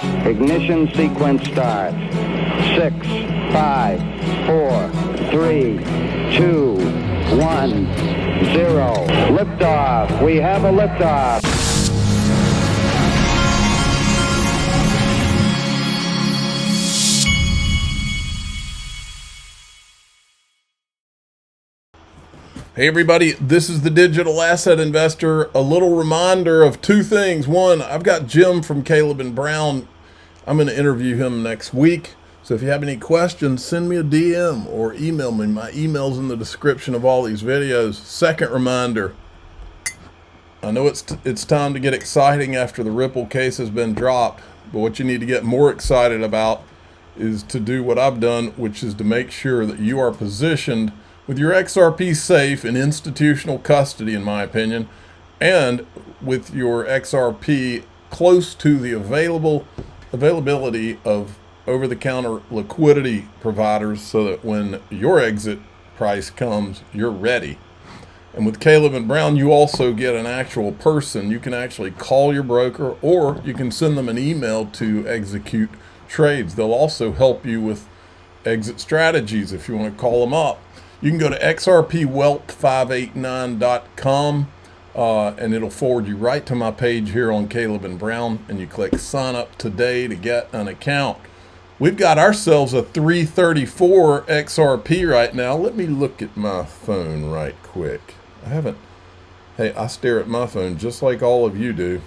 Ignition sequence start. 6, 5, 4, 3, 2, 1, 0. Liftoff. We have a liftoff. Hey everybody, this is the Digital Asset Investor. A little reminder of two things. One, I've got Jim from Caleb and Brown. I'm going to interview him next week. So if you have any questions, send me a DM or email me. My email's in the description of all these videos. Second reminder, I know it's time to get exciting after the Ripple case has been dropped, but what you need to get more excited about is to do what I've done, which is to make sure that you are positioned with your XRP safe in institutional custody, in my opinion, and with your XRP close to the availability of over-the-counter liquidity providers so that when your exit price comes, you're ready. And with Caleb and Brown, you also get an actual person. You can actually call your broker, or you can send them an email to execute trades. They'll also help you with exit strategies if you want to call them up. You can go to xrpwealth589.com and it'll forward you right to my page here on Caleb and Brown, and you click sign up today to get an account. We've got ourselves a 334 XRP right now. Let me look at my phone right quick. I stare at my phone just like all of you do.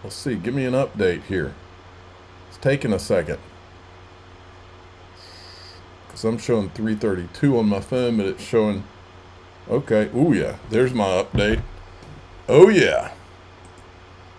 Let's see, give me an update here. It's taking a second. I'm showing 332 on my phone, but it's showing, okay, oh yeah, there's my update. Oh yeah.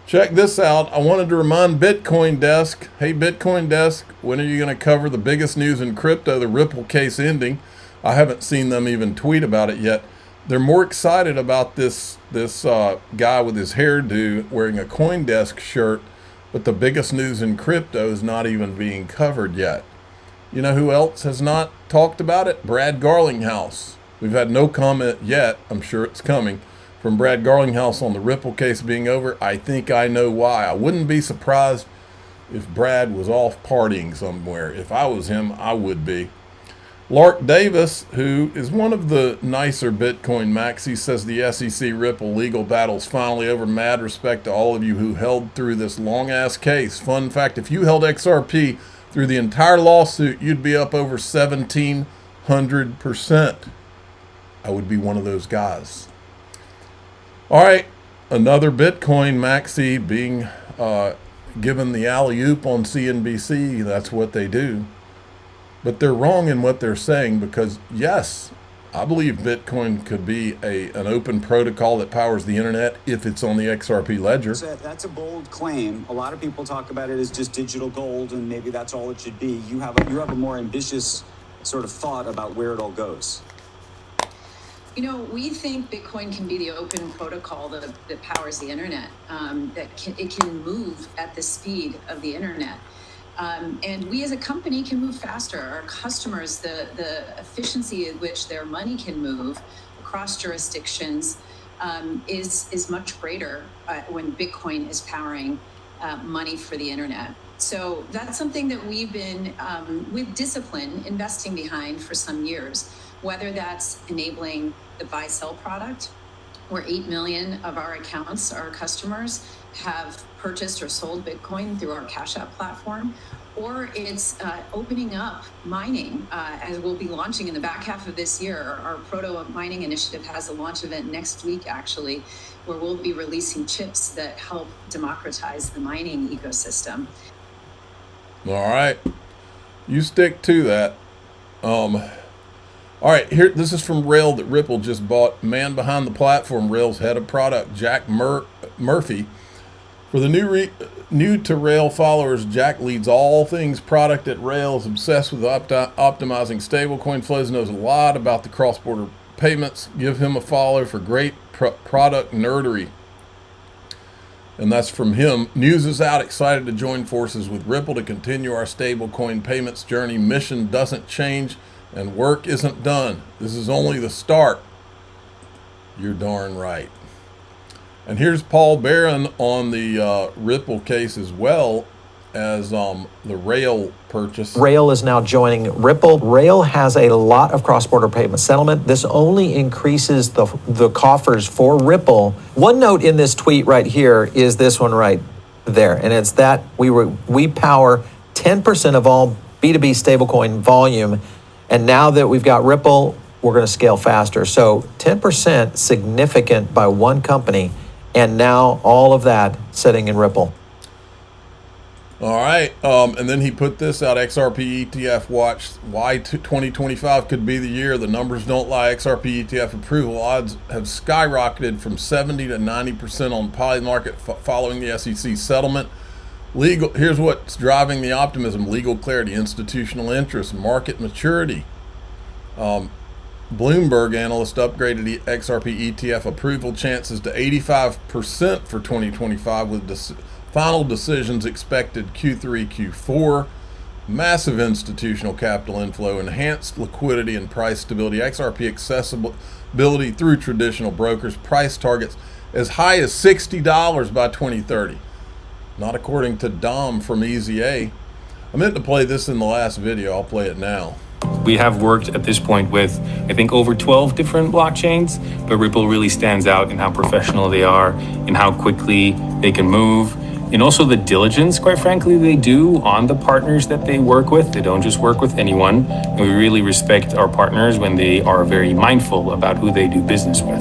Check this out. I wanted to remind Bitcoin Desk, hey Bitcoin Desk, when are you going to cover the biggest news in crypto, the Ripple case ending? I haven't seen them even tweet about it yet. They're more excited about this guy with his hairdo wearing a CoinDesk shirt, but the biggest news in crypto is not even being covered yet. You know who else has not talked about it? Brad Garlinghouse. We've had no comment yet. I'm sure it's coming from Brad Garlinghouse on the Ripple case being over. I think I know why. I wouldn't be surprised if Brad was off partying somewhere. If I was him, I would be. Lark Davis, who is one of the nicer Bitcoin maxis, says the SEC Ripple legal battle's finally over. Mad respect to all of you who held through this long-ass case. Fun fact, if you held XRP through the entire lawsuit, you'd be up over 1,700%. I would be one of those guys. All right, another Bitcoin maxi being given the alley-oop on CNBC. That's what they do. But they're wrong in what they're saying, because yes, I believe Bitcoin could be an open protocol that powers the internet if it's on the XRP ledger. That's a bold claim. A lot of people talk about it as just digital gold, and maybe that's all it should be. You have a more ambitious sort of thought about where it all goes. You know, we think Bitcoin can be the open protocol that powers the internet. It can move at the speed of the internet. And we as a company can move faster. Our customers, the efficiency at which their money can move across jurisdictions is much greater when Bitcoin is powering money for the internet. So that's something that we've been, with discipline, investing behind for some years, whether that's enabling the buy-sell product, where 8 million of our accounts, our customers, have purchased or sold Bitcoin through our Cash App platform, or it's opening up mining, as we'll be launching in the back half of this year. Our proto mining initiative has a launch event next week, actually, where we'll be releasing chips that help democratize the mining ecosystem. All right, you stick to that. All right, here, this is from Rail that Ripple just bought. Man behind the platform, Rail's head of product, Jack Murphy. For the new to Rail followers, Jack leads all things product at Rail, is obsessed with optimizing stablecoin flows, knows a lot about the cross-border payments. Give him a follow for great product nerdery. And that's from him. News is out, excited to join forces with Ripple to continue our stablecoin payments journey. Mission doesn't change and work isn't done. This is only the start. You're darn right. And here's Paul Barron on the Ripple case as well. as the Rail purchase. Rail is now joining Ripple. Rail has a lot of cross-border payment settlement. This only increases the coffers for Ripple. One note in this tweet right here is this one right there, and it's that we power 10% of all B2B stablecoin volume, and now that we've got Ripple, we're going to scale faster. So 10% significant by one company, and now all of that sitting in Ripple. All right, and then he put this out, XRP ETF watch, why 2025 could be the year. The numbers don't lie. XRP ETF approval odds have skyrocketed from 70 to 90% on Polymarket following the SEC settlement. Here's what's driving the optimism: legal clarity, institutional interest, market maturity. Bloomberg analyst upgraded XRP ETF approval chances to 85% for 2025 with final decisions expected Q3, Q4. Massive institutional capital inflow, enhanced liquidity and price stability, XRP accessibility through traditional brokers, price targets as high as $60 by 2030. Not according to Dom from EZA. I meant to play this in the last video. I'll play it now. We have worked at this point with, I think, over 12 different blockchains, but Ripple really stands out in how professional they are, in how quickly they can move, and also the diligence, quite frankly, they do on the partners that they work with. They don't just work with anyone. And we really respect our partners when they are very mindful about who they do business with.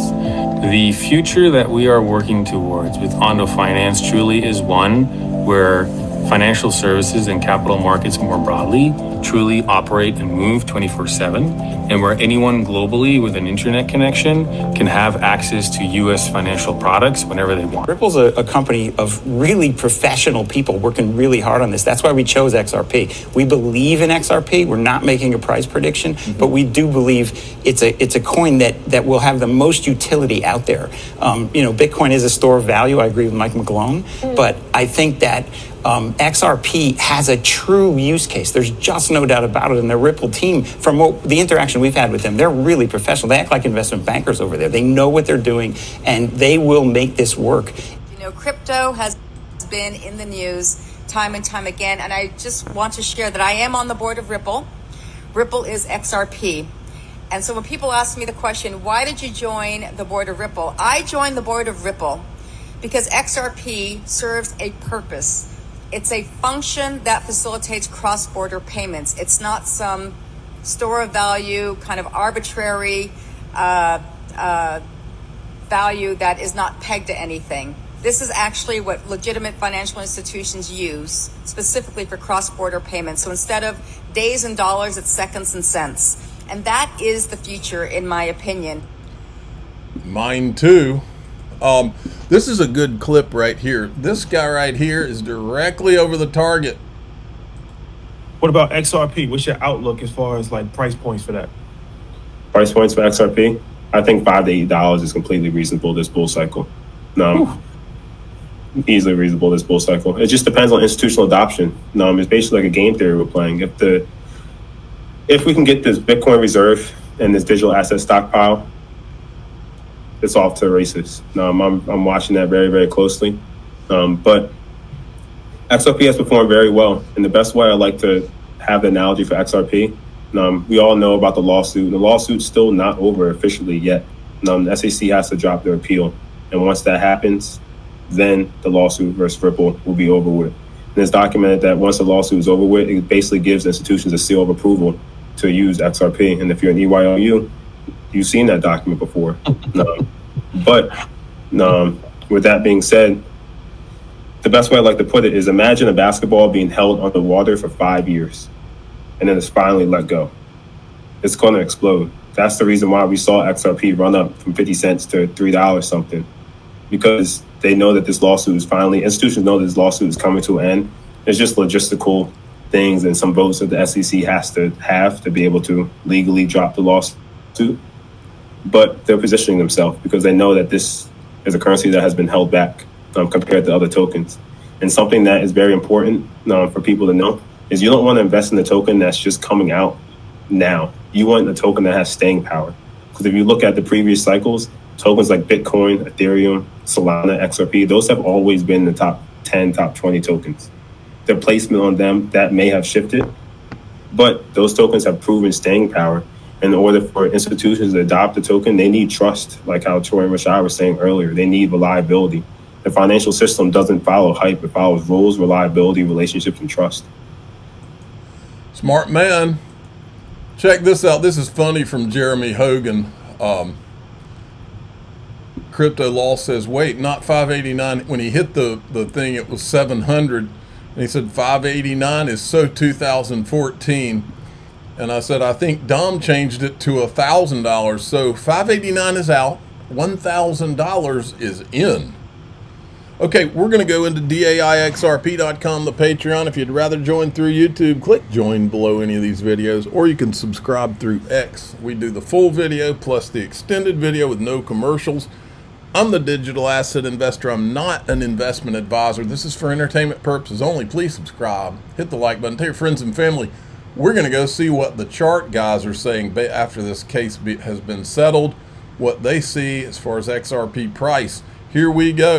The future that we are working towards with Ondo Finance truly is one where financial services and capital markets more broadly truly operate and move 24/7, and where anyone globally with an internet connection can have access to US financial products whenever they want. Ripple's a company of really professional people working really hard on this. That's why we chose XRP. We believe in XRP. We're not making a price prediction, but we do believe it's a coin that will have the most utility out there. Bitcoin is a store of value. I agree with Mike McGlone, but I think that XRP has a true use case. There's just no doubt about it. And the Ripple team, from the interaction we've had with them, they're really professional. They act like investment bankers over there. They know what they're doing, and they will make this work. Crypto has been in the news time and time again, and I just want to share that I am on the board of Ripple. Ripple is XRP. And so when people ask me the question, why did you join the board of Ripple? I joined the board of Ripple because XRP serves a purpose. It's a function that facilitates cross-border payments. It's not some store of value, kind of arbitrary value that is not pegged to anything. This is actually what legitimate financial institutions use, specifically for cross-border payments. So instead of days and dollars, it's seconds and cents. And that is the future, in my opinion. Mine too. This is a good clip right here. This guy right here is directly over the target. What about XRP? What's your outlook as far as like price points for that? Price points for XRP? I think $5 to $8 is completely reasonable this bull cycle. Easily reasonable this bull cycle. It just depends on institutional adoption. It's basically like a game theory we're playing. If we can get this Bitcoin reserve and this digital asset stockpile, it's off to the races. I'm watching that very, very closely. But XRP has performed very well. And the best way I like to have the analogy for XRP, we all know about the lawsuit. The lawsuit's still not over officially yet. The SEC has to drop their appeal. And once that happens, then the lawsuit versus Ripple will be over with. And it's documented that once the lawsuit is over with, it basically gives institutions a seal of approval to use XRP. And if you're an EYOU, you've seen that document before. But with that being said, the best way I like to put it is imagine a basketball being held underwater for 5 years and then it's finally let go. It's going to explode. That's the reason why we saw XRP run up from 50 cents to $3 something, because they know that this lawsuit is finally, institutions know that this lawsuit is coming to an end. It's just logistical things and some votes that the SEC has to have to be able to legally drop the lawsuit. But they're positioning themselves because they know that this is a currency that has been held back compared to other tokens. And something that is very important for people to know is you don't want to invest in a token that's just coming out now. You want a token that has staying power. Because if you look at the previous cycles, tokens like Bitcoin, Ethereum, Solana, XRP, those have always been the top 10, top 20 tokens. the placement on them that may have shifted, but those tokens have proven staying power. In order for institutions to adopt the token, they need trust, like how Troy and Rashad were saying earlier. They need reliability. The financial system doesn't follow hype. It follows rules, reliability, relationships, and trust. Smart man. Check this out. This is funny from Jeremy Hogan. Crypto Law says, wait, not 589. When he hit the thing, it was 700. And he said 589 is so 2014. And I said, I think Dom changed it to $1,000. So 589 is out. $1,000 is in. Okay, we're going to go into DAIXRP.com, the Patreon. If you'd rather join through YouTube, click join below any of these videos, or you can subscribe through X. We do the full video plus the extended video with no commercials. I'm the digital asset investor. I'm not an investment advisor. This is for entertainment purposes only. Please subscribe. Hit the like button. Tell your friends and family. We're going to go see what the chart guys are saying after this case has been settled, what they see as far as XRP price. Here we go.